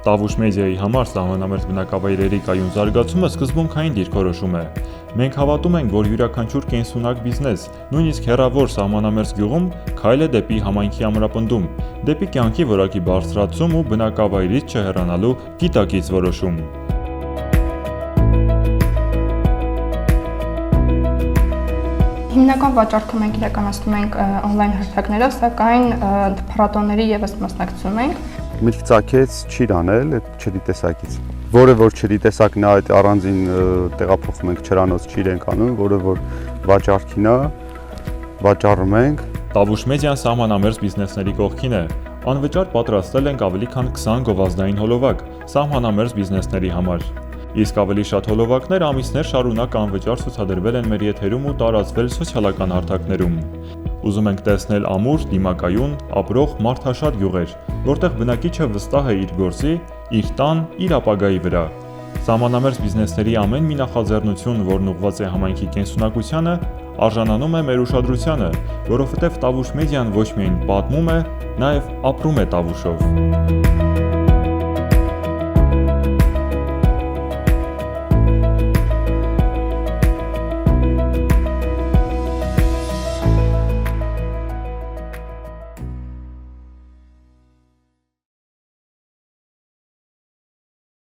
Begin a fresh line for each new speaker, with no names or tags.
Տավուշ մեդիայի համար սահմանամերձ բնակավայրերի կայուն զարգացումը սկզբունքային դիրքորոշում է։ Մենք հավատում ենք, որ յուրաքանչյուր կենսունակ բիզնես, նույնիսկ հեռավոր սահմանամերձ գյուղում, քայլ է դեպի համայնքի ամրապնդում, դեպի կյանքի որակի բարձրացում ու բնակավայրից չհեռանալու գիտակից որոշում։
Հիմնական վաճառքը մենք իրականացնում ենք on-line հարթակներով, սակայն փառատոների ևս մասնակցում ենք։
Միտք ծագեց ճիր անել այդ ճրի տեսակից։ Որը որ ճրի տեսակն է, այդ առանձին տեղափոխում ենք ճրանոց ճիր ենք անում, որը որ վաճառքին է, վաճառում ենք։
Տավուշ մեդիան սահմանամերձ բիզնեսների կողքին է։ Անվճար պատրաստել ենք ավելի քան 20 գովազդային հոլովակ սահմանամերձ բիզնեսների համար։ Իսկ ավելի շատ հոլովակներ ամիսներ շարունակ անվճար ցուցադրվել են մեր եթերում ու տարածվել սոցիալական հարթակներում։ Ուզում ենք տեսնել ամուր, դիմակայուն, ապրող մարդաշատ գյուղեր, որտեղ բնակիչը վստահ է իր գործի, իր տան, իր ապագայի վրա։ Սահմանամերձ բիզնեսների ամեն մի նախաձեռնություն, որն ուղղված է համայնքի կենսունակությանը, արժանանում է մեր ուշադրությանը, որովհետև Տավուշ մեդիան ոչ միայն պատմում է, նաև ապրում է Տավուշով։